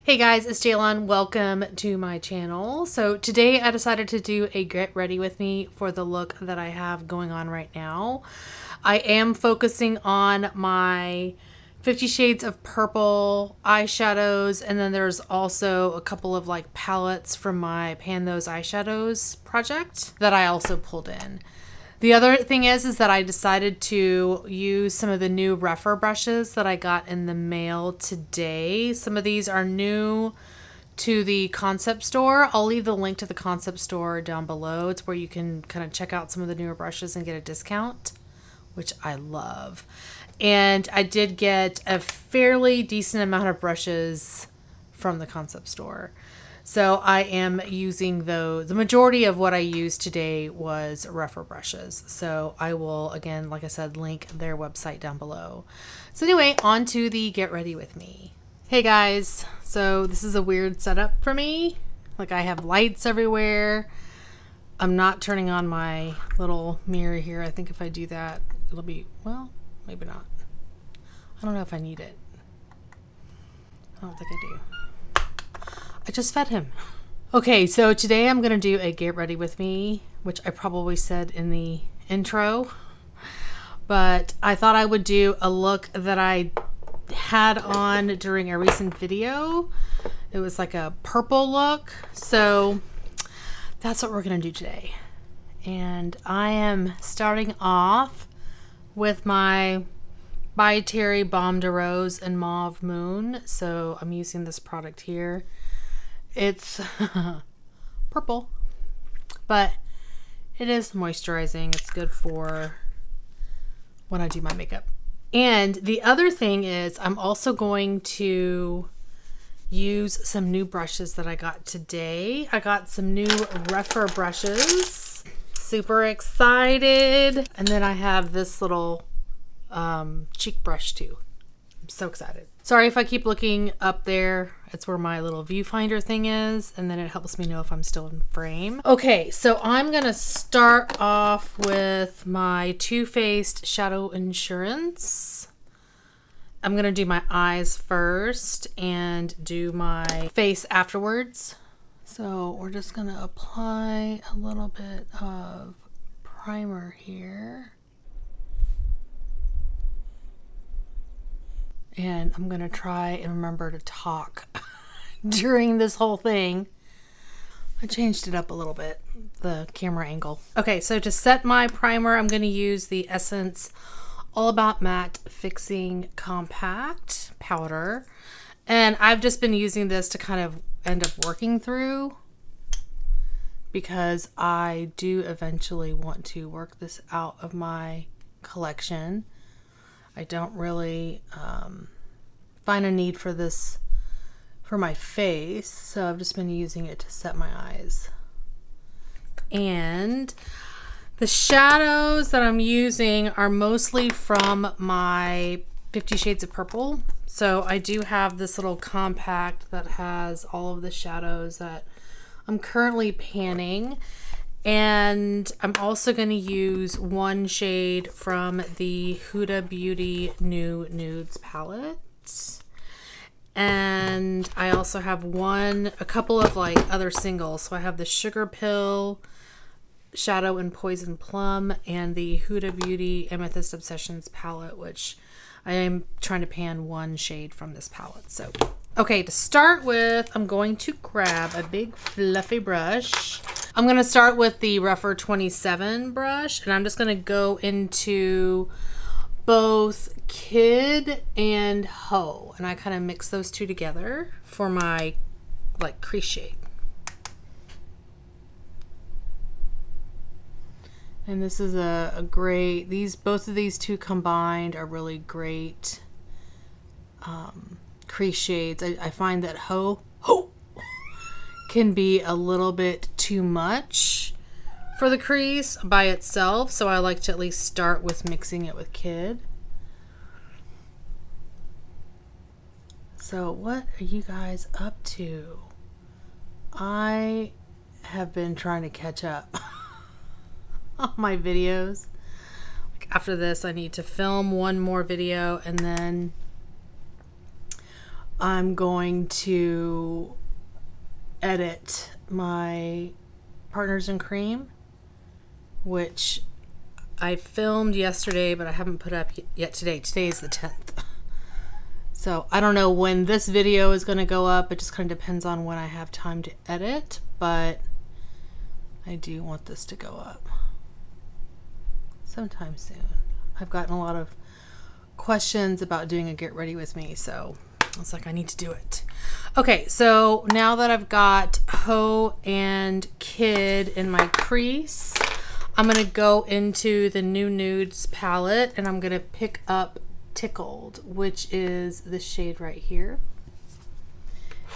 Hey guys, it's Jaylon. Welcome to my channel. So today I decided to do a get ready with me for the look that I have going on right now. I am focusing on my 50 Shades of Purple eyeshadows, and then there's also a couple of like palettes from my Pan Those Eyeshadows project that I also pulled in. The other thing is that I decided to use some of the new Rephyr brushes that I got in the mail today. Some of these are new to the concept store. I'll leave the link to the concept store down below. It's where you can kind of check out some of the newer brushes and get a discount, which I love. And I did get a fairly decent amount of brushes from the concept store. So I am using those. The majority of what I used today was Rephyr brushes. So I will, again, like I said, link their website down below. So anyway, on to the get ready with me. Hey guys, so this is a weird setup for me. Like I have lights everywhere. I'm not turning on my little mirror here. I think if I do that, it'll be, well, maybe not. I don't know if I need it. I don't think I do. I just fed him. Okay, so today I'm gonna do a get ready with me, which I probably said in the intro, but I thought I would do a look that I had on during a recent video. It was like a purple look, so that's what we're gonna do today. And I am starting off with my By Terry Baume de Rose and Mauve Moon. So I'm using this product here. It's purple, but it is moisturizing. It's good for when I do my makeup. And the other thing is I'm also going to use some new brushes that I got today. I got some new Rephyr brushes. Super excited. And then I have this little cheek brush too. I'm so excited. Sorry if I keep looking up there. It's where my little viewfinder thing is, and then it helps me know if I'm still in frame. Okay, so I'm gonna start off with my Too Faced Shadow Insurance. I'm gonna do my eyes first and do my face afterwards. So we're just gonna apply a little bit of primer here. And I'm gonna try and remember to talk during this whole thing. I changed it up a little bit, the camera angle. Okay, so to set my primer, I'm gonna use the Essence All About Matte Fixing Compact Powder. And I've just been using this to kind of end up working through because I do eventually want to work this out of my collection. I don't really find a need for this for my face, so I've just been using it to set my eyes. And the shadows that I'm using are mostly from my 50 Shades of Purple. So I do have this little compact that has all of the shadows that I'm currently panning. And I'm also going to use one shade from the Huda Beauty New Nudes palette. And I also have a couple of like other singles. So I have the Sugar Pill Shadow in Poison Plum and the Huda Beauty Amethyst Obsessions palette, which I am trying to pan one shade from this palette. So, okay, to start with, I'm going to grab a big fluffy brush. I'm going to start with the Rephyr 27 brush, and I'm just going to go into both Kid and Haux, and I kind of mix those two together for my like crease shade. And this is a great, both of these two combined are really great crease shades. I find that Haux can be a little bit too much for the crease by itself, so I like to at least start with mixing it with Kid. So what are you guys up to? I have been trying to catch up on my videos. Like after this I need to film one more video and then I'm going to edit my Partners in Cream, which I filmed yesterday, but I haven't put up yet today. Today is the 10th. So I don't know when this video is going to go up. It just kind of depends on when I have time to edit, but I do want this to go up sometime soon. I've gotten a lot of questions about doing a get ready with me, so I was like, I need to do it. Okay, so now that I've got Haux and Kid in my crease, I'm going to go into the new Nudes palette and I'm going to pick up Tickled, which is the shade right here.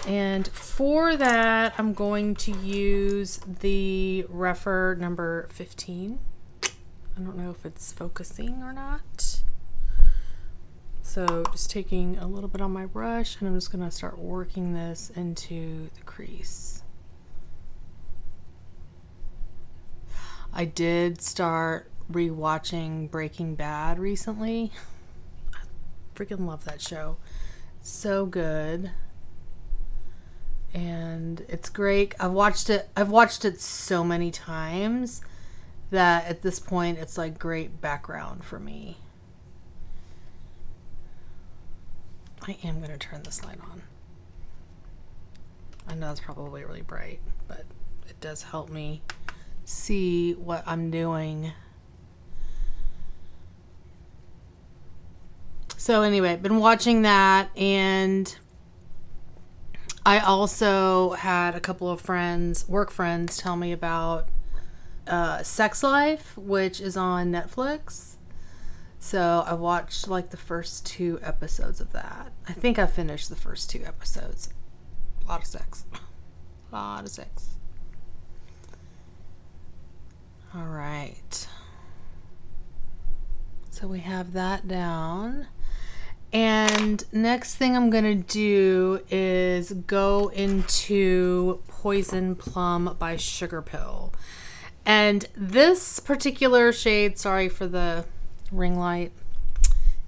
And for that, I'm going to use the Rephyr number 15. I don't know if it's focusing or not. So just taking a little bit on my brush, and I'm just going to start working this into the crease. I did start rewatching Breaking Bad recently. Freaking love that show. It's so good. And it's great. I've watched it so many times that at this point it's like great background for me. I am going to turn this light on. I know it's probably really bright, but it does help me see what I'm doing. So anyway, been watching that, and I also had a couple of friends, work friends, tell me about Sex Life, which is on Netflix. So I watched like the first 2 episodes of that. I think I finished the first 2 episodes. A lot of sex. A lot of sex. All right. So we have that down. And next thing I'm going to do is go into Poison Plum by Sugar Pill. And this particular shade, sorry for the ring light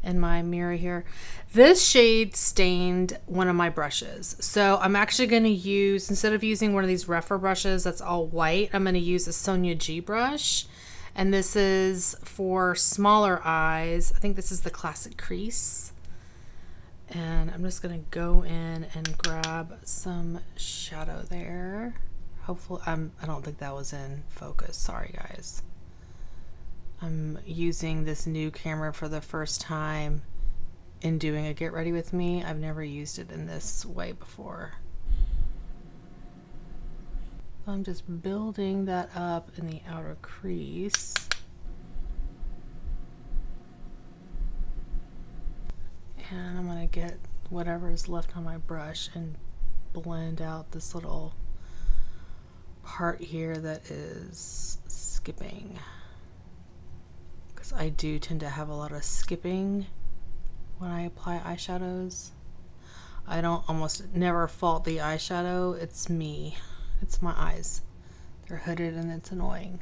in my mirror here. This shade stained one of my brushes. So I'm actually going to use, instead of using one of these Rephyr brushes that's all white, I'm going to use a Sonia G brush. And this is for smaller eyes. I think this is the Classic Crease. And I'm just going to go in and grab some shadow there. Hopefully, I don't think that was in focus. Sorry, guys. I'm using this new camera for the first time in doing a get ready with me. I've never used it in this way before. I'm just building that up in the outer crease. And I'm going to get whatever is left on my brush and blend out this little part here that is skipping. Because I do tend to have a lot of skipping when I apply eyeshadows. I don't almost never fault the eyeshadow. It's me. It's my eyes. They're hooded and it's annoying.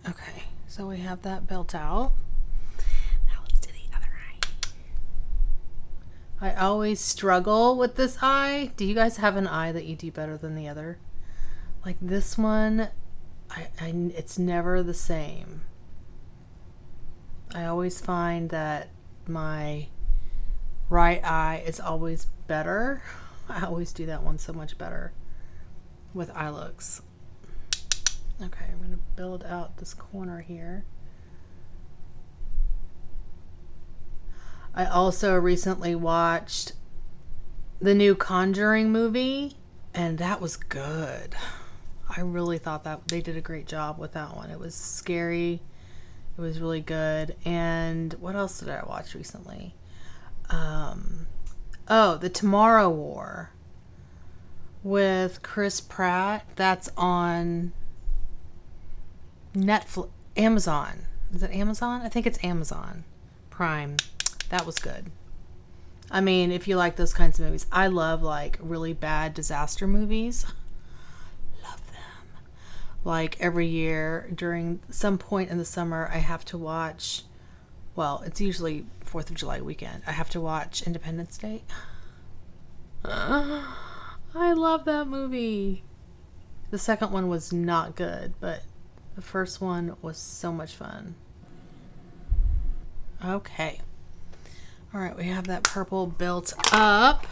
Okay, so we have that built out. I always struggle with this eye. Do you guys have an eye that you do better than the other? Like this one, it's never the same. I always find that my right eye is always better. I always do that one so much better with eye looks. Okay, I'm going to build out this corner here. I also recently watched the new Conjuring movie, and that was good. I really thought that they did a great job with that one. It was scary. It was really good. And what else did I watch recently? Oh, The Tomorrow War with Chris Pratt. That's on Netflix, Amazon. Is it Amazon? I think it's Amazon Prime. That was good. I mean, if you like those kinds of movies. I love like really bad disaster movies. Love them. Like every year during some point in the summer, I have to watch, well, it's usually 4th of July weekend. I have to watch Independence Day. I love that movie. The second one was not good, but the first one was so much fun. Okay. All right, we have that purple built up.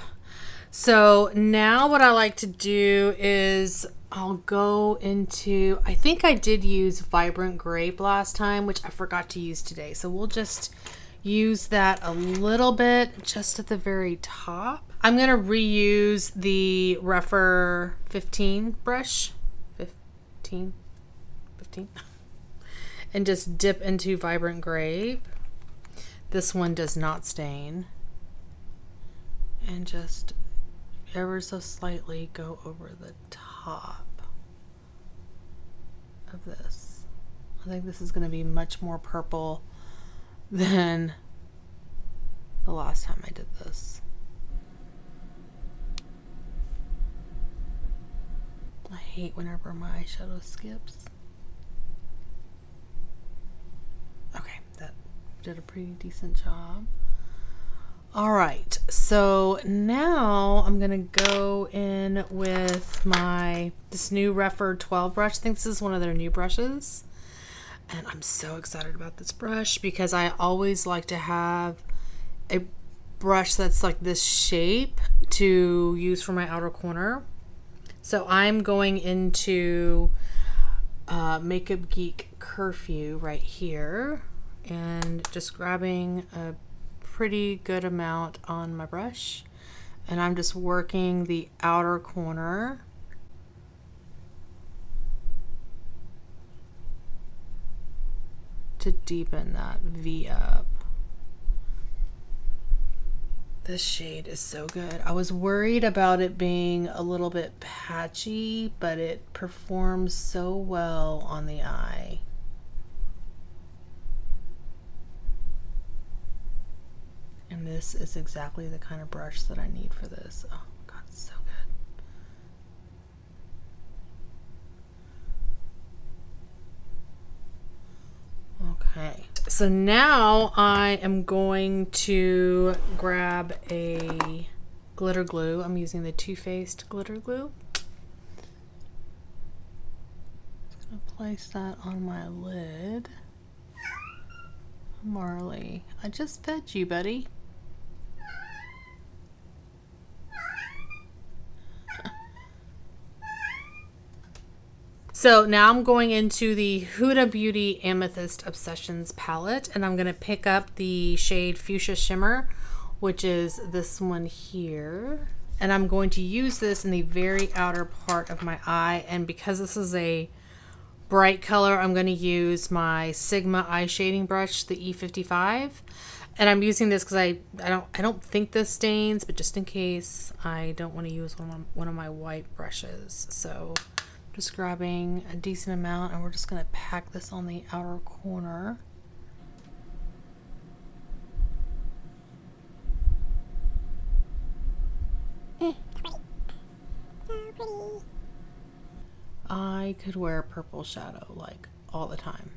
So now what I like to do is I'll go into, I think I did use Vibrant Grape last time, which I forgot to use today. So we'll just use that a little bit just at the very top. I'm going to reuse the Rephyr 15 brush. 15? And just dip into Vibrant Grape. This one does not stain. And just ever so slightly go over the top of this. I think this is going to be much more purple than the last time I did this. I hate whenever my eyeshadow skips. Okay, that did a pretty decent job. All right, so now I'm gonna go in with this new Rephyr 12 brush. I think this is one of their new brushes. And I'm so excited about this brush because I always like to have a brush that's like this shape to use for my outer corner. So I'm going into Makeup Geek Curfew right here and just grabbing a pretty good amount on my brush, and I'm just working the outer corner to deepen that V up. This shade is so good. I was worried about it being a little bit patchy, but it performs so well on the eye. And this is exactly the kind of brush that I need for this. Oh God, it's so good. Okay, so now I am going to grab a glitter glue. I'm using the Too Faced glitter glue. Just gonna place that on my lid. Marley, I just fed you, buddy. So now I'm going into the Huda Beauty Amethyst Obsessions palette, and I'm going to pick up the shade Fuchsia Shimmer, which is this one here. And I'm going to use this in the very outer part of my eye, and because this is a bright color, I'm going to use my Sigma eye shading brush, the E55. And I'm using this because I don't think this stains, but just in case, I don't want to use one of my white brushes. So just grabbing a decent amount, and we're just going to pack this on the outer corner. I could wear purple shadow like all the time.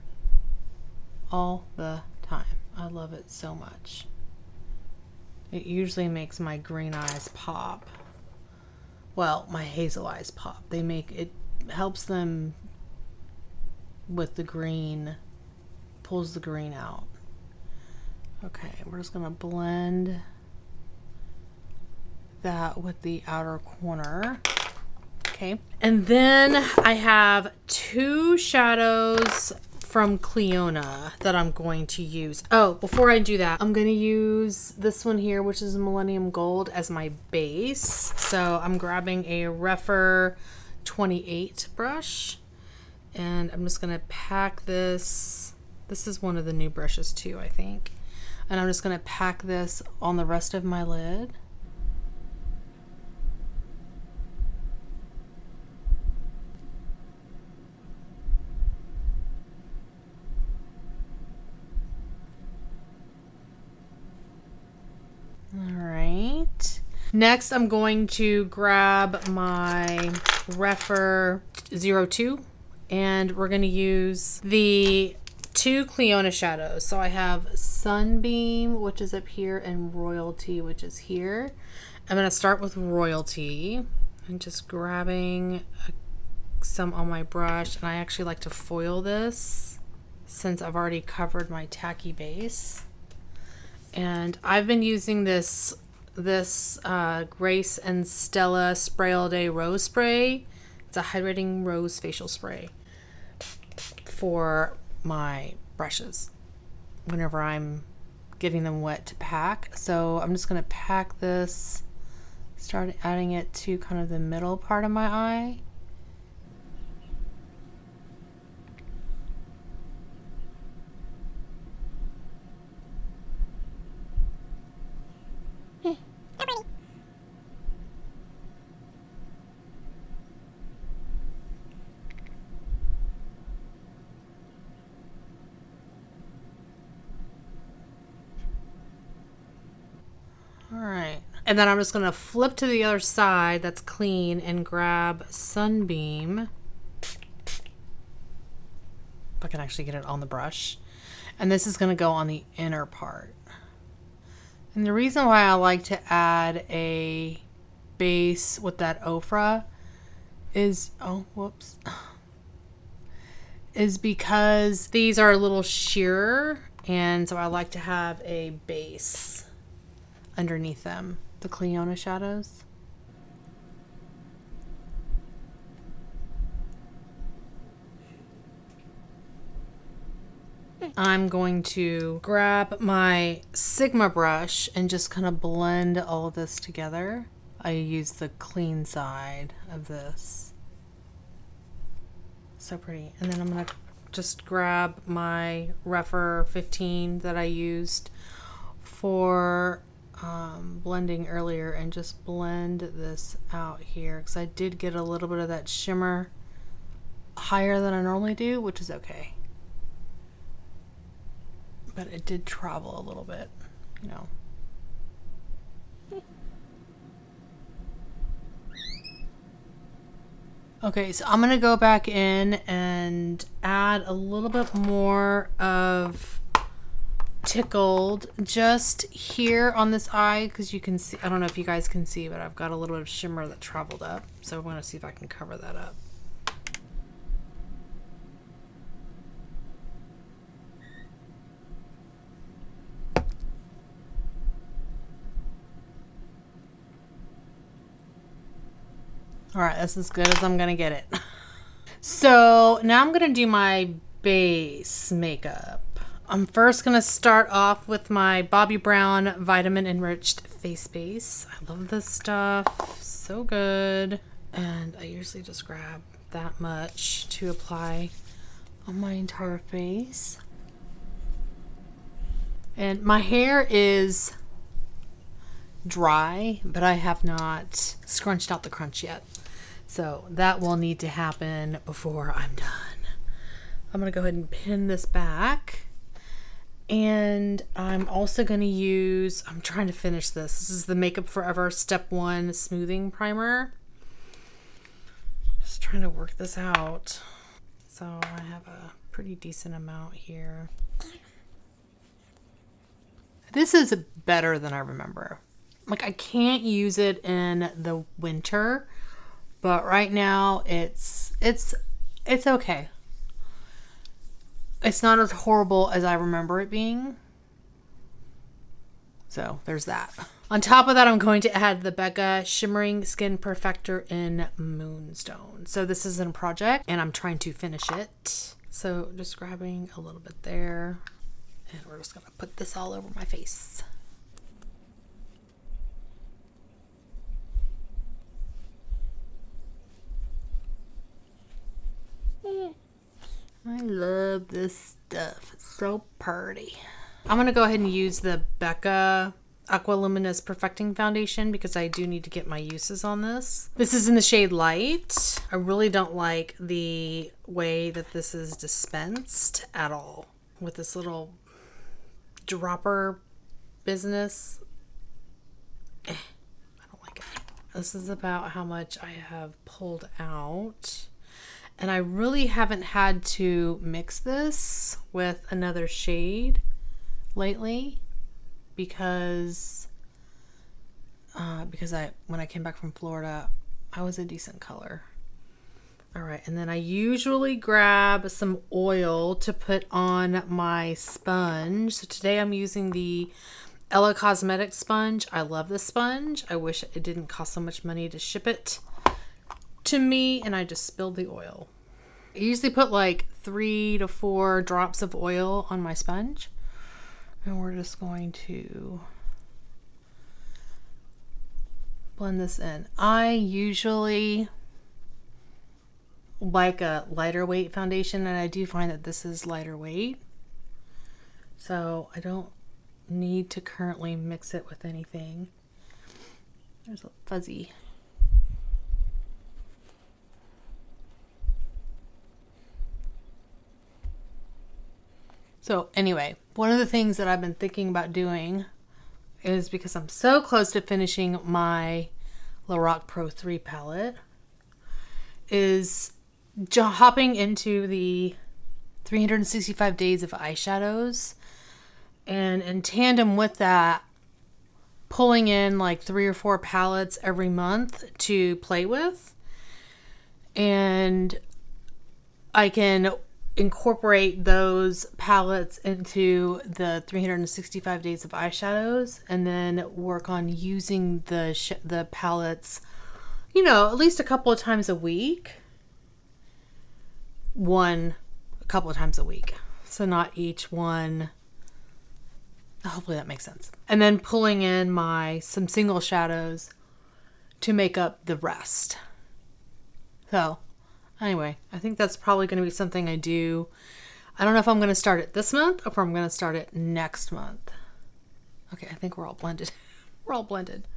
All the time. I love it so much. It usually makes my green eyes pop. Well, my hazel eyes pop. It helps them with the green, pulls the green out. Okay, we're just gonna blend that with the outer corner. Okay, and then I have two shadows from Cleona that I'm going to use. Oh, before I do that, I'm going to use this one here, which is Millennium Gold, as my base. So I'm grabbing a Rephyr 28 brush, and I'm just going to pack this. This is one of the new brushes too, I think. And I'm just going to pack this on the rest of my lid. Alright. Next, I'm going to grab my Rephyr 02, and we're going to use the two Cliona shadows. So I have Sunbeam, which is up here, and Royalty, which is here. I'm going to start with Royalty and just grabbing some on my brush. And I actually like to foil this since I've already covered my tacky base. And I've been using this Grace and Stella Spray All Day Rose Spray. It's a hydrating rose facial spray for my brushes whenever I'm getting them wet to pack. So I'm just going to pack this, start adding it to kind of the middle part of my eye. Alright, and then I'm just going to flip to the other side that's clean and grab Sunbeam. If I can actually get it on the brush. And this is going to go on the inner part. And the reason why I like to add a base with that Ofra is, oh, whoops, is because these are a little sheerer, and so I like to have a base underneath them, the Cliona shadows. I'm going to grab my Sigma brush and just kind of blend all of this together. I use the clean side of this. So pretty. And then I'm going to just grab my Rephyr 15 that I used for blending earlier and just blend this out here, because I did get a little bit of that shimmer higher than I normally do, which is okay. But it did travel a little bit, you know. Okay, so I'm going to go back in and add a little bit more of Tickled just here on this eye, because you can see, I don't know if you guys can see, but I've got a little bit of shimmer that traveled up. So I'm going to see if I can cover that up. All right, that's as good as I'm gonna get it. So now I'm gonna do my base makeup. I'm first gonna start off with my Bobbi Brown Vitamin Enriched Face Base. I love this stuff, so good. And I usually just grab that much to apply on my entire face. And my hair is dry, but I have not scrunched out the crunch yet. So that will need to happen before I'm done. I'm gonna go ahead and pin this back. And I'm also gonna use, I'm trying to finish this. This is the Makeup Forever Step 1 Smoothing Primer. Just trying to work this out. So I have a pretty decent amount here. This is better than I remember. Like, I can't use it in the winter, but right now it's okay. It's not as horrible as I remember it being. So there's that. On top of that, I'm going to add the Becca Shimmering Skin Perfector in Moonstone. So this is a project and I'm trying to finish it. So just grabbing a little bit there, and we're just gonna put this all over my face. I love this stuff. It's so pretty. I'm going to go ahead and use the Becca Aqua Luminous Perfecting Foundation because I do need to get my uses on this. This is in the shade Light. I really don't like the way that this is dispensed at all with this little dropper business. I don't like it. This is about how much I have pulled out. And I really haven't had to mix this with another shade lately because when I came back from Florida, I was a decent color. All right, and then I usually grab some oil to put on my sponge. So today I'm using the Ella Cosmetics sponge. I love this sponge. I wish it didn't cost so much money to ship it to me, and I just spilled the oil. I usually put like 3 to 4 drops of oil on my sponge, and we're just going to blend this in. I usually like a lighter weight foundation, and I do find that this is lighter weight, so I don't need to currently mix it with anything. There's a fuzzy. So anyway, one of the things that I've been thinking about doing is, because I'm so close to finishing my Lorac Pro 3 palette, is hopping into the 365 days of eyeshadows, and in tandem with that, pulling in like 3 or 4 palettes every month to play with, and I can incorporate those palettes into the 365 days of eyeshadows, and then work on using the palettes, you know, at least a couple of times a week. A couple of times a week, so not each one. Hopefully that makes sense. And then pulling in some single shadows to make up the rest. So anyway, I think that's probably going to be something I do. I don't know if I'm going to start it this month or if I'm going to start it next month. Okay, I think we're all blended. We're all blended.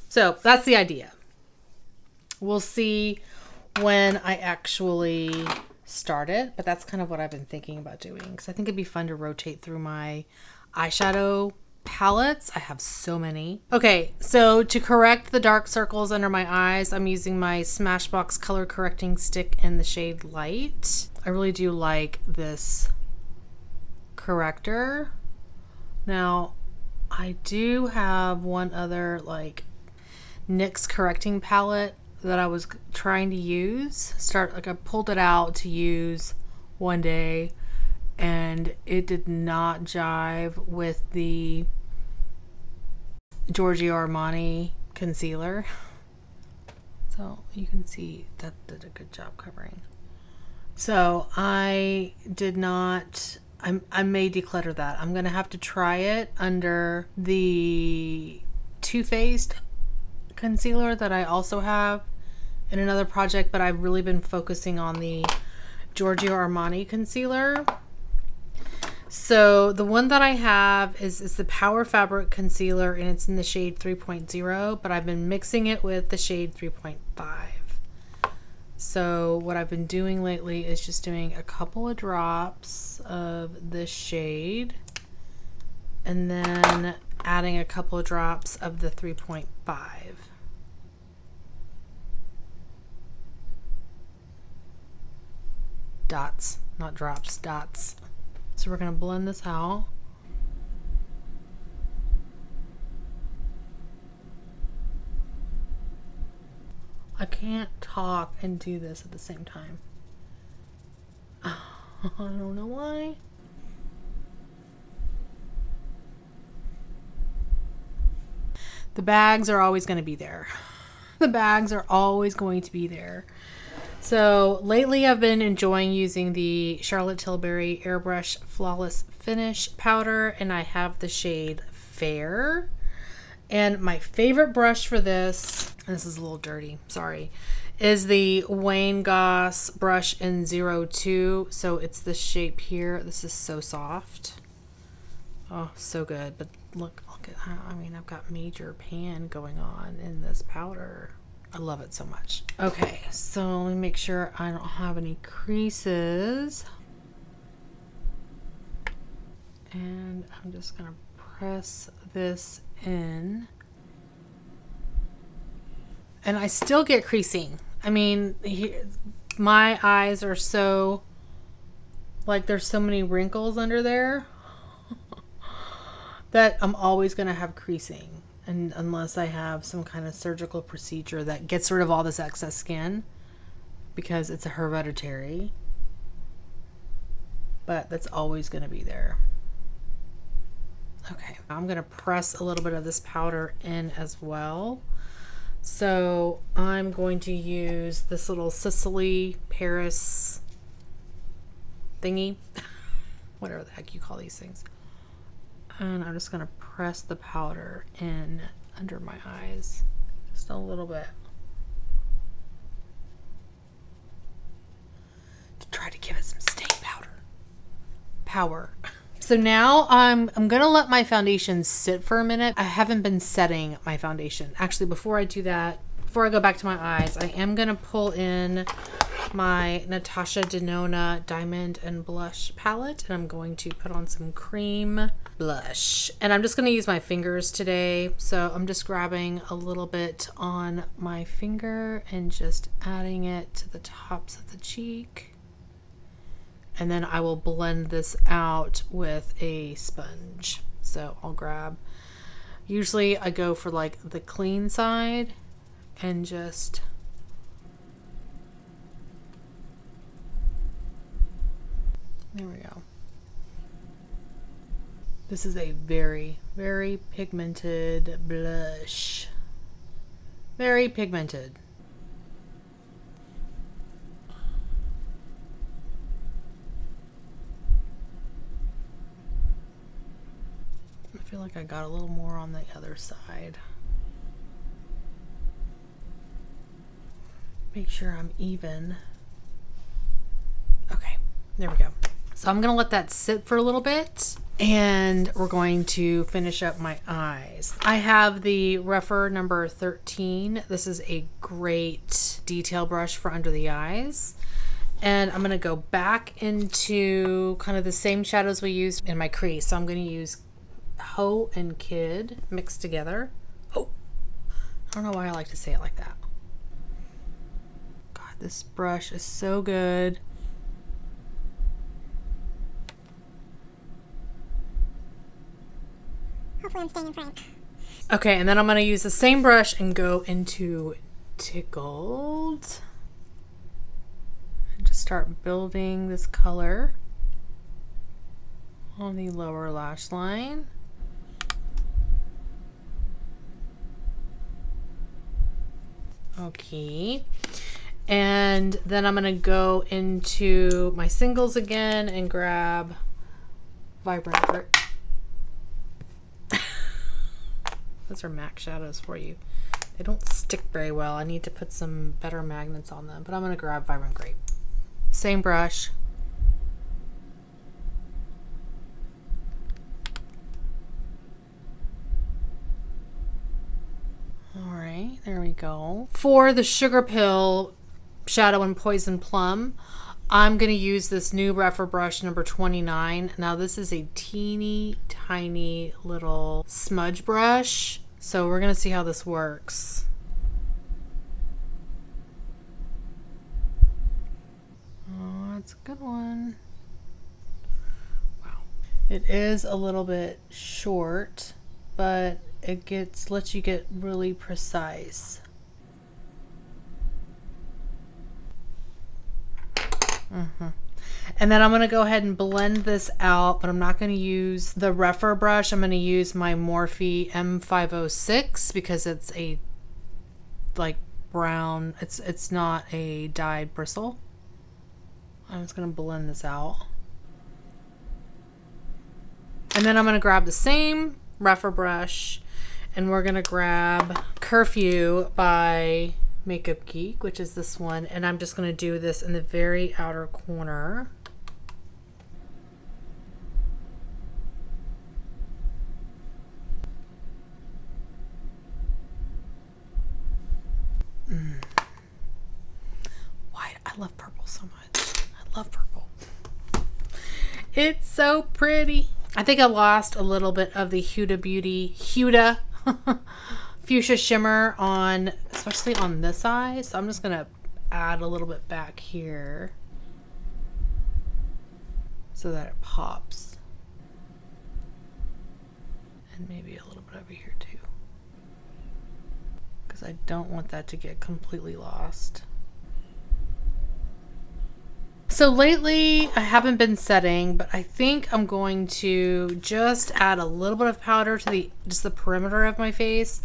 So that's the idea. We'll see when I actually start it, but that's kind of what I've been thinking about doing, because I think it'd be fun to rotate through my eyeshadow palettes. I have so many. Okay, so to correct the dark circles under my eyes, I'm using my Smashbox color correcting stick in the shade Light. I really do like this corrector. Now, I do have one other like NYX correcting palette that I was trying to use. I pulled it out to use one day, and it did not jive with the Giorgio Armani concealer. So you can see that did a good job covering. So I may declutter that. I'm gonna have to try it under the Too Faced concealer that I also have in another project, but I've really been focusing on the Giorgio Armani concealer. So the one that I have is the Power Fabric Concealer, and it's in the shade 3.0, but I've been mixing it with the shade 3.5. So what I've been doing lately is just doing a couple of drops of this shade, and then adding a couple of drops of the 3.5. Dots, not drops, dots. So we're going to blend this out. I can't talk and do this at the same time. I don't know why. The bags are always going to be there. The bags are always going to be there. So lately I've been enjoying using the Charlotte Tilbury Airbrush Flawless Finish powder, and I have the shade Fair. And my favorite brush for this, and this is a little dirty, sorry, is the Wayne Goss brush in 02. So it's this shape here. This is so soft. Oh, so good. But look at how, I mean, I've got major pan going on in this powder. I love it so much. Okay, so let me make sure I don't have any creases. And I'm just gonna press this in. And I still get creasing. I mean, my eyes are so Like there's so many wrinkles under there that I'm always going to have creasing. And unless I have some kind of surgical procedure that gets rid of all this excess skin, because it's a hereditary, but that's always going to be there. Okay, I'm going to press a little bit of this powder in as well. So I'm going to use this little Sicily Paris thingy, whatever the heck you call these things. And I'm just going to press the powder in under my eyes, just a little bit, to try to give it some staying power. So now I'm gonna let my foundation sit for a minute. I haven't been setting my foundation. Actually, before I do that, before I go back to my eyes, I am gonna pull in my Natasha Denona Diamond and Blush palette, and I'm going to put on some cream blush. And I'm just gonna use my fingers today. So I'm just grabbing a little bit on my finger and just adding it to the tops of the cheek. And then I will blend this out with a sponge. So I'll grab, usually I go for like the clean side and just there we go. This is a very, very pigmented blush. Very pigmented. I feel like I got a little more on the other side. Make sure I'm even. Okay, there we go. So I'm gonna let that sit for a little bit, and we're going to finish up my eyes. I have the Rephyr number 13. This is a great detail brush for under the eyes. And I'm gonna go back into kind of the same shadows we used in my crease. So I'm gonna use Haux and Kid mixed together. Oh, I don't know why I like to say it like that. God, this brush is so good. Hopefully I'm staying in frame. Okay, and then I'm going to use the same brush and go into Tickled. And just start building this color on the lower lash line. Okay, and then I'm gonna go into my singles again and grab Vibrant Grape. Those are MAC shadows for you. They don't stick very well. I need to put some better magnets on them, but I'm gonna grab Vibrant Grape. Same brush. All right, there we go. For the Sugar Pill Shadow and Poison Plum, I'm going to use this new Rephyr brush number 29. Now this is a teeny tiny little smudge brush, so we're going to see how this works. Oh, that's a good one. Wow. It is a little bit short, but it lets you get really precise. And then I'm going to go ahead and blend this out, but I'm not going to use the Rephyr brush. I'm going to use my Morphe M506 because it's a like brown, it's not a dyed bristle. I'm just going to blend this out. And then I'm going to grab the same Rephyr brush, and we're gonna grab Curfew by Makeup Geek, which is this one, and I'm just gonna do this in the very outer corner. Why? I love purple so much. I love purple. It's so pretty. I think I lost a little bit of the Huda Fuchsia Shimmer on, especially on this eye. So I'm just going to add a little bit back here. so that it pops. And maybe a little bit over here too, because I don't want that to get completely lost. So lately I haven't been setting, but I think I'm going to just add a little bit of powder to just the perimeter of my face.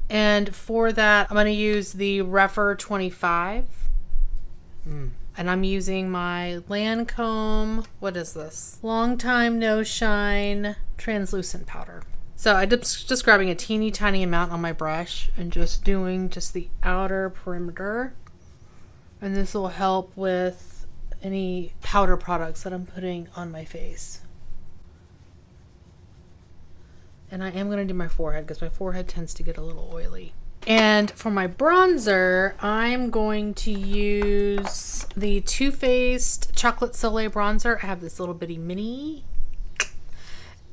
And for that, I'm going to use the Rephyr 25. And I'm using my Lancome, what is this? Long Time No Shine translucent powder. So I'm just grabbing a teeny tiny amount on my brush and just doing just the outer perimeter. And this will help with any powder products that I'm putting on my face. And I am going to do my forehead because my forehead tends to get a little oily. And for my bronzer, I'm going to use the Too Faced Chocolate Soleil bronzer. I have this little bitty mini.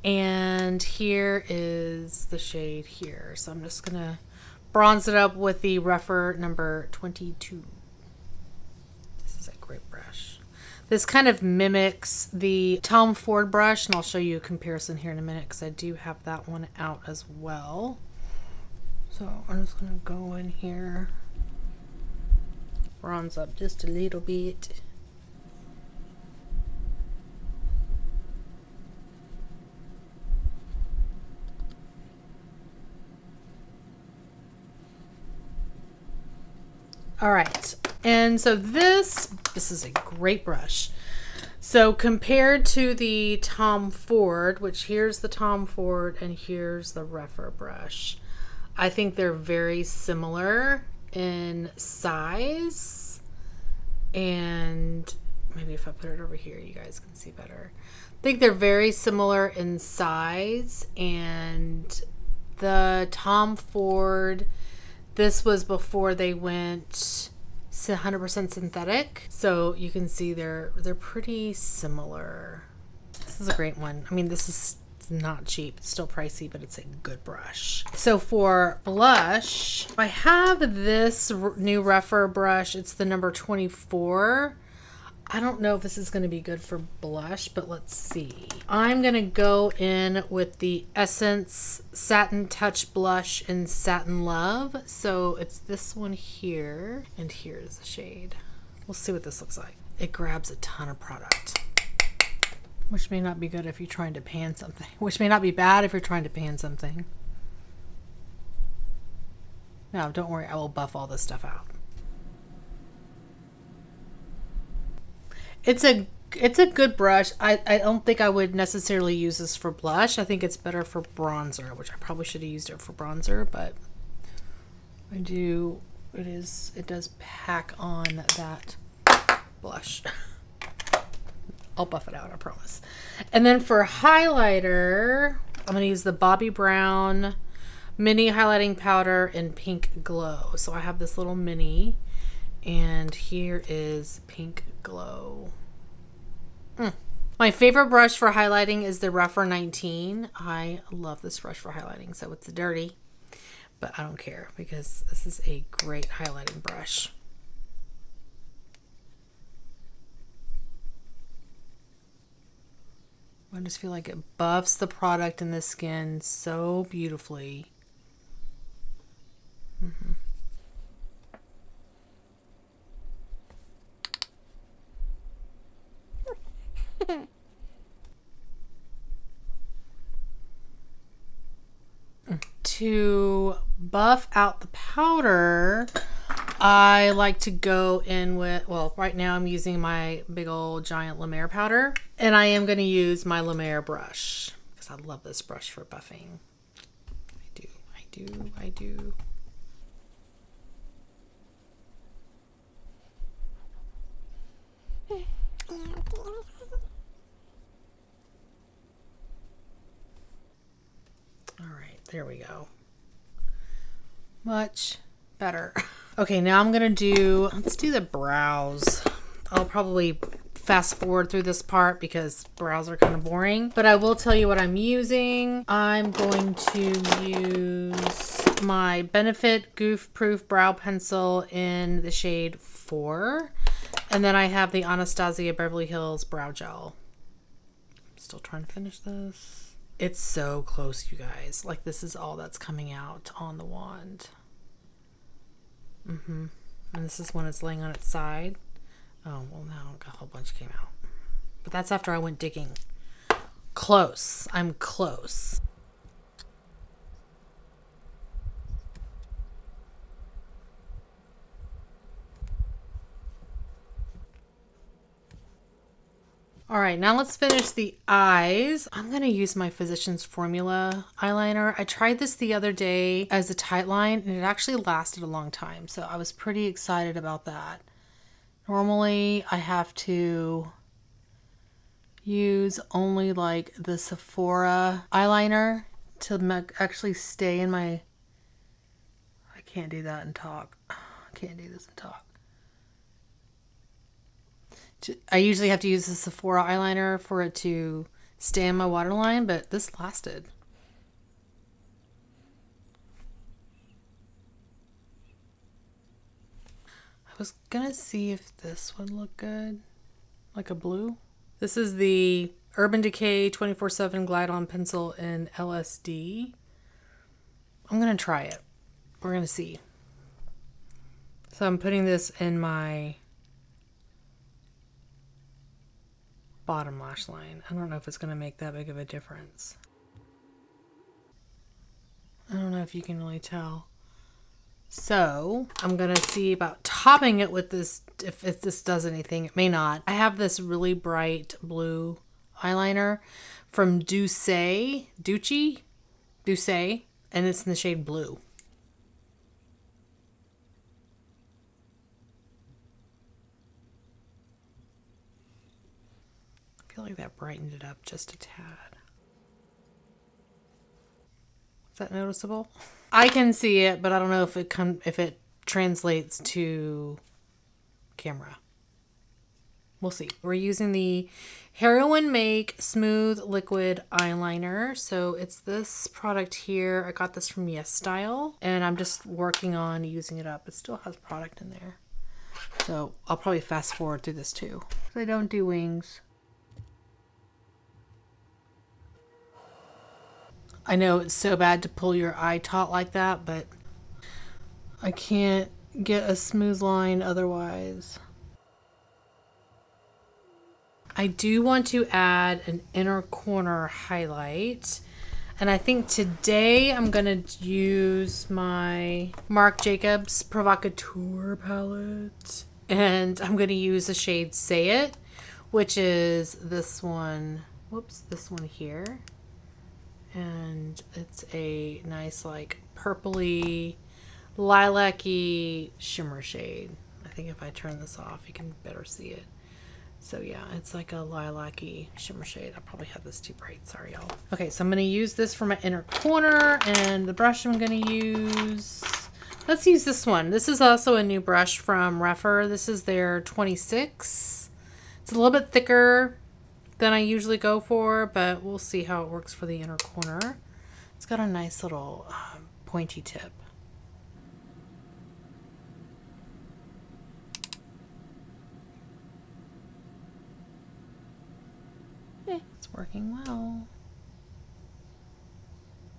And here is the shade here. So I'm just going to bronze it up with the Rephyr number 22. This is a great brush. This kind of mimics the Tom Ford brush, and I'll show you a comparison here in a minute because I do have that one out as well. So I'm just going to go in here, bronze up just a little bit. All right, and so this is a great brush. So compared to the Tom Ford, which here's the Tom Ford and here's the Rephyr brush, I think they're very similar in size. And maybe if I put it over here, you guys can see better. I think they're very similar in size, and the Tom Ford, this was before they went 100% synthetic. So you can see they're pretty similar. This is a great one. I mean, this is not cheap. It's still pricey, but it's a good brush. So for blush, I have this new Rephyr brush. It's the number 24. I don't know if this is going to be good for blush, but let's see. I'm going to go in with the Essence Satin Touch Blush in Satin Love. So it's this one here, and here's the shade. We'll see what this looks like. It grabs a ton of product, which may not be good if you're trying to pan something, which may not be bad if you're trying to pan something. No, don't worry, I will buff all this stuff out. It's a good brush. I don't think I would necessarily use this for blush. I think it's better for bronzer, which I probably should have used it for bronzer, but I do. It does pack on that blush. I'll buff it out, I promise. And then for highlighter, I'm going to use the Bobbi Brown mini highlighting powder in Pink Glow. So I have this little mini, and here is Pink Glow. My favorite brush for highlighting is the Rephyr 19. I love this brush for highlighting, so it's dirty, but I don't care because this is a great highlighting brush. I just feel like it buffs the product in the skin so beautifully. To buff out the powder, I like to go in with, well, right now I'm using my big old giant La Mer powder, and I am going to use my La Mer brush because I love this brush for buffing. I do. All right, there we go. Much better. Okay, now I'm gonna let's do the brows. I'll probably fast forward through this part because brows are kind of boring, but I will tell you what I'm using. I'm going to use my Benefit Goof Proof Brow Pencil in the shade 4. And then I have the Anastasia Beverly Hills Brow Gel. Still trying to finish this. It's so close, you guys. Like, this is all that's coming out on the wand. And this is when it's laying on its side. Oh, well, now a whole bunch came out. But that's after I went digging. Close. I'm close. All right, now let's finish the eyes. I'm gonna use my Physicians Formula eyeliner. I tried this the other day as a tight line and it actually lasted a long time. So I was pretty excited about that. Normally I have to use only like the Sephora eyeliner to actually stay in my, I can't do that and talk. I can't do this and talk. I usually have to use the Sephora eyeliner for it to stay in my waterline, but this lasted. I was gonna see if this would look good, like a blue. This is the Urban Decay 24/7 Glide On Pencil in LSD. I'm gonna try it. We're gonna see. So I'm putting this in my bottom lash line. I don't know if it's going to make that big of a difference. I don't know if you can really tell. So I'm going to see about topping it with this, if this does anything. It may not. I have this really bright blue eyeliner from Douce, and it's in the shade blue. I feel like that brightened it up just a tad. Is that noticeable? I can see it, but I don't know if it translates to camera. We'll see. We're using the Heroin Make Smooth Liquid Eyeliner. So it's this product here. I got this from Yes Style, and I'm just working on using it up. It still has product in there. So I'll probably fast forward through this too. I don't do wings. I know it's so bad to pull your eye taut like that, but I can't get a smooth line otherwise. I do want to add an inner corner highlight. And I think today I'm going to use my Marc Jacobs Provocateur palette. And I'm going to use the shade Say It, which is this one. Whoops, this one here. And it's a nice like purpley, lilac-y shimmer shade. I think if I turn this off, you can better see it. So yeah, it's like a lilac-y shimmer shade. I probably have this too bright. Sorry, y'all. Okay, so I'm going to use this for my inner corner, and the brush I'm going to use, let's use this one. This is also a new brush from Rephyr. This is their 26. It's a little bit thicker than I usually go for, but we'll see how it works for the inner corner. It's got a nice little pointy tip. It's working well.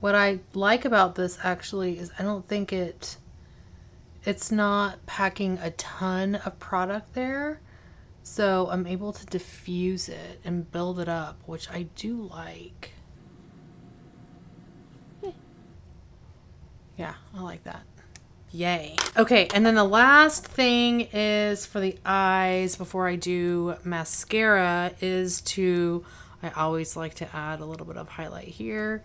What I like about this actually is I don't think it's not packing a ton of product there. So I'm able to diffuse it and build it up, which I do like. Yeah, I like that. Yay. Okay, and then the last thing is for the eyes before I do mascara is to, I always like to add a little bit of highlight here.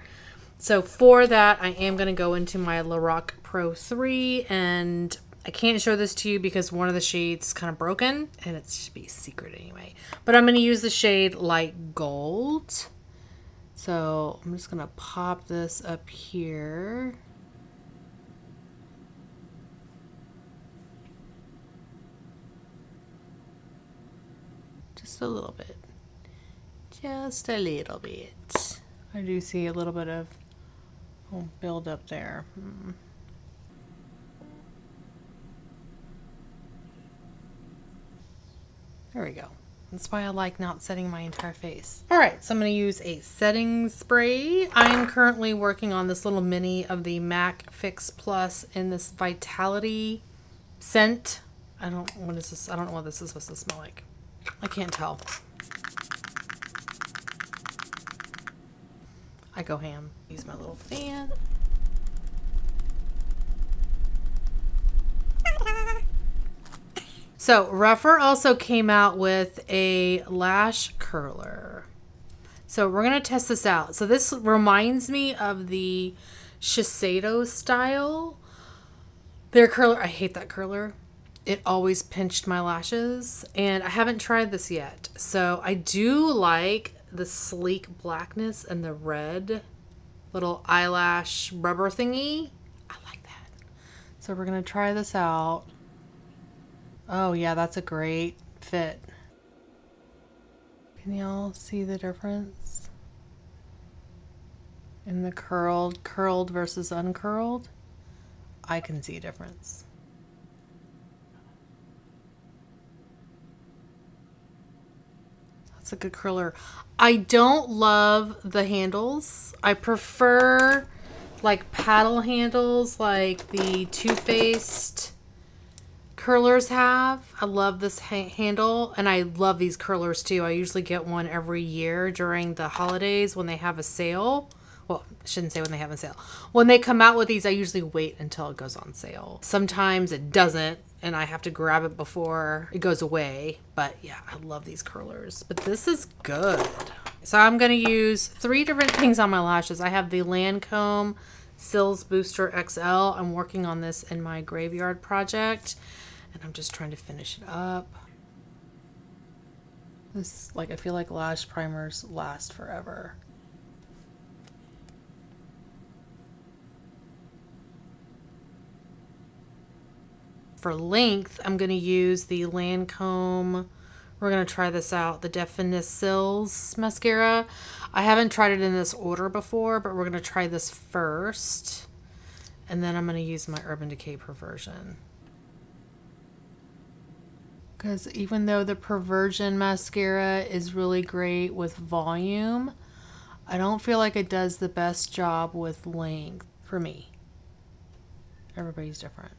So for that, I am going to go into my Lorac Pro 3, and I can't show this to you because one of the shades is kind of broken, and it should be a secret anyway. But I'm going to use the shade Light Gold. So I'm just going to pop this up here. Just a little bit. Just a little bit. I do see a little bit of build up there. There we go. That's why I like not setting my entire face. All right, so I'm going to use a setting spray. I am currently working on this little mini of the MAC Fix Plus in this Vitality scent. What is this? I don't know what this is supposed to smell like. I can't tell. I go ham. Use my little fan. So Rephyr also came out with a lash curler. So we're going to test this out. So this reminds me of the Shiseido style. Their curler, I hate that curler. It always pinched my lashes, and I haven't tried this yet. So I do like the sleek blackness and the red little eyelash rubber thingy. I like that. So we're going to try this out. Oh yeah, that's a great fit. Can y'all see the difference in the curled versus uncurled? I can see a difference. That's a good curler. I don't love the handles. I prefer like paddle handles like the Too Faced curlers have. I love this handle, and I love these curlers too. I usually get one every year during the holidays when they have a sale. Well, I shouldn't say when they have a sale. When they come out with these, I usually wait until it goes on sale. Sometimes it doesn't, and I have to grab it before it goes away. But yeah, I love these curlers. But this is good. So I'm going to use 3 different things on my lashes. I have the Lancome Sills Booster XL. I'm working on this in my graveyard project, and I'm just trying to finish it up. This, like, I feel like lash primers last forever. For length, I'm going to use the Lancome. We're going to try this out. The Sills mascara. I haven't tried it in this order before, but we're going to try this first. And then I'm going to use my Urban Decay Perversion. Because even though the Perversion mascara is really great with volume, I don't feel like it does the best job with length for me. Everybody's different.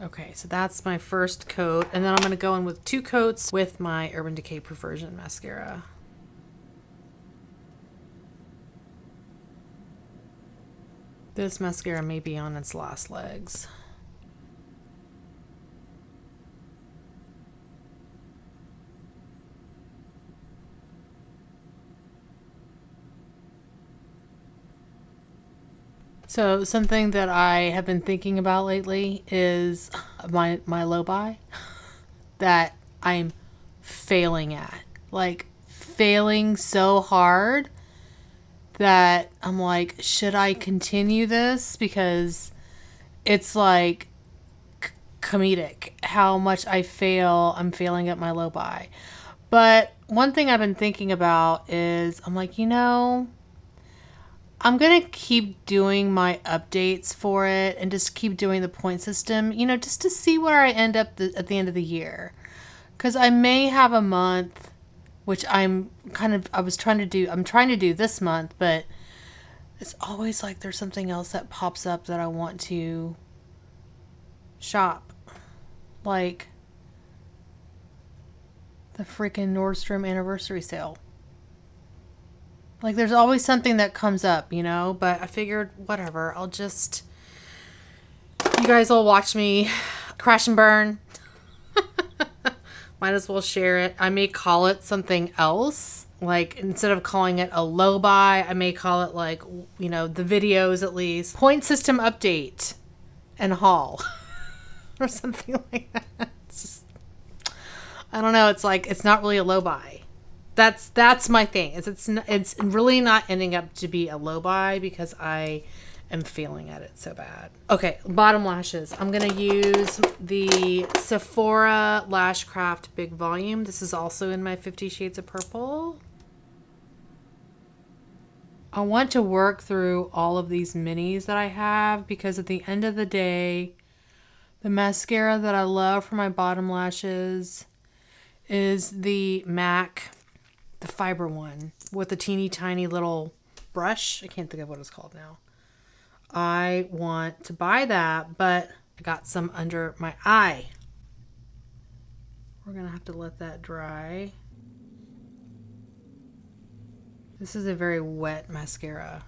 Okay, so that's my first coat, and then I'm going to go in with 2 coats with my Urban Decay Perversion mascara. This mascara may be on its last legs. So something that I have been thinking about lately is my low buy that I'm failing at. Like, failing so hard that I'm like, should I continue this? Because it's like comedic how much I fail. I'm failing at my low buy. But one thing I've been thinking about is I'm like, you know, I'm going to keep doing my updates for it and just keep doing the point system, you know, just to see where I end up at the end of the year. Because I may have a month, which I'm trying to do this month, but it's always like there's something else that pops up that I want to shop. Like the freaking Nordstrom anniversary sale. Like, there's always something that comes up, you know, but I figured, whatever, I'll just, you guys will watch me crash and burn. Might as well share it. I may call it something else. Like, instead of calling it a low buy, I may call it, like, you know, the videos at least. Point system update and haul. Or something like that. It's just, I don't know. It's like, it's not really a low buy. That's my thing. It's really not ending up to be a low buy because I am failing at it so bad. Okay, bottom lashes. I'm gonna use the Sephora Lash Craft Big Volume. This is also in my 50 Shades of Purple. I want to work through all of these minis that I have because at the end of the day, the mascara that I love for my bottom lashes is the MAC, the fiber one with the teeny tiny little brush. I can't think of what it's called now. I want to buy that, but I got some under my eye. We're gonna have to let that dry. This is a very wet mascara.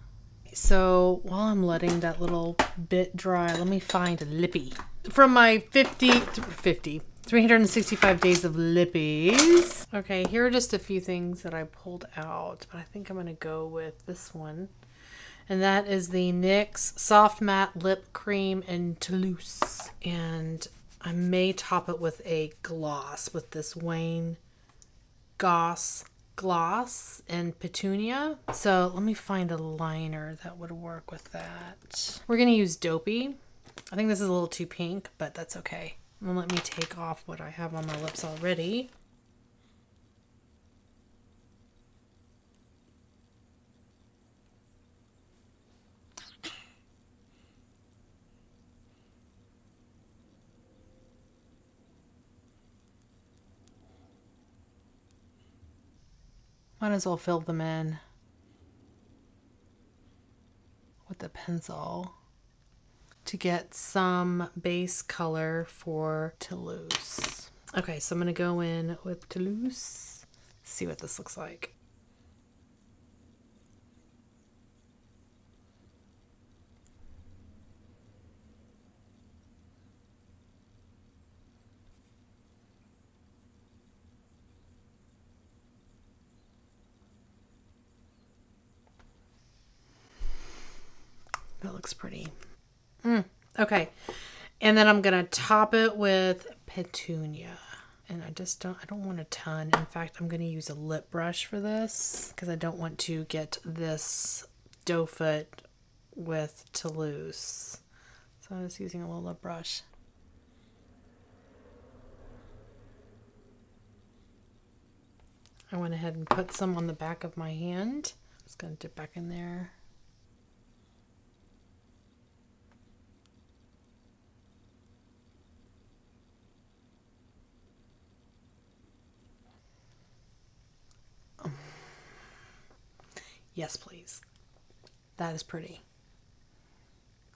So while I'm letting that little bit dry, let me find a lippy. From my 365 days of lippies. Okay, here are just a few things that I pulled out, but I think I'm gonna go with this one. And that is the NYX Soft Matte Lip Cream in Toulouse. And I may top it with a gloss with this Wayne Goss gloss and Petunia. So let me find a liner that would work with that. We're gonna use Dopey. I think this is a little too pink, but that's okay. And let me take off what I have on my lips already. Might as well fill them in with the pencil to get some base color for Toulouse. Okay, so I'm gonna go in with Toulouse, see what this looks like. That looks pretty. Okay. And then I'm going to top it with Petunia. And I don't want a ton. In fact, I'm going to use a lip brush for this because I don't want to get this doe foot with Toulouse. So I'm just using a little lip brush. I went ahead and put some on the back of my hand. I'm just going to dip back in there. Yes, please. That is pretty.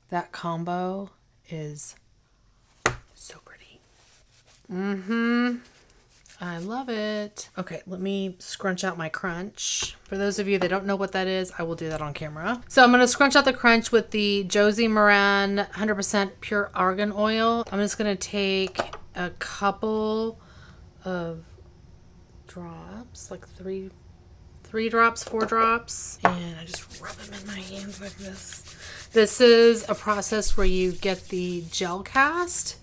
That combo is so pretty. I love it. Okay, let me scrunch out my crunch. For those of you that don't know what that is, I will do that on camera. So I'm going to scrunch out the crunch with the Josie Maran 100% pure argan oil. I'm just going to take a couple of drops, like three drops, 4 drops, and I just rub them in my hands like this. This is a process where you get the gel cast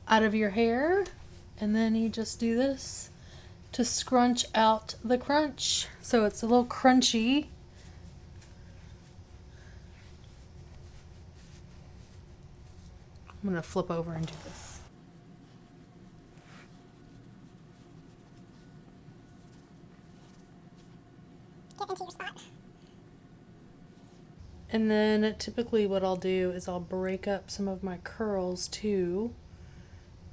out of your hair, and then you just do this to scrunch out the crunch. So it's a little crunchy. I'm gonna flip over and do this. Into your spot. And then typically what I'll do is I'll break up some of my curls too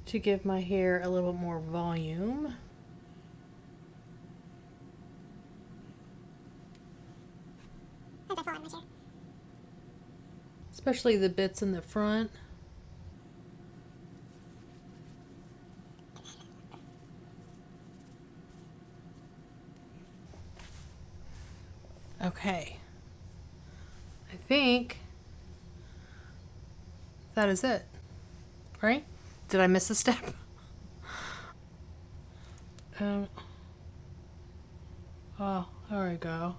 to give my hair a little bit more volume. Especially the bits in the front. Okay, I think that is it, right? Did I miss a step? Oh, there we go.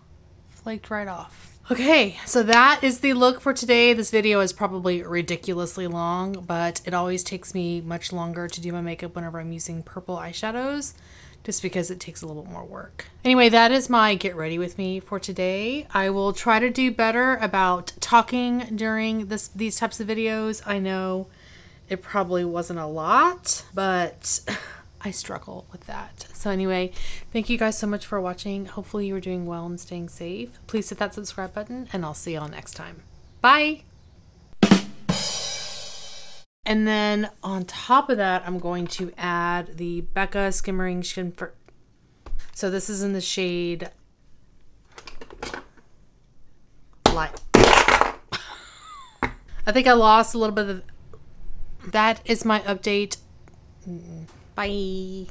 Flaked right off. Okay, so that is the look for today. This video is probably ridiculously long, but it always takes me much longer to do my makeup whenever I'm using purple eyeshadows, just because it takes a little bit more work. Anyway, that is my get ready with me for today. I will try to do better about talking during these types of videos. I know it probably wasn't a lot, but I struggle with that. So anyway, thank you guys so much for watching. Hopefully you are doing well and staying safe. Please hit that subscribe button and I'll see y'all next time. Bye. And then on top of that, I'm going to add the Becca Skimmering Shimmer. So this is in the shade Light. I think I lost a little bit of that. Is my update. Bye.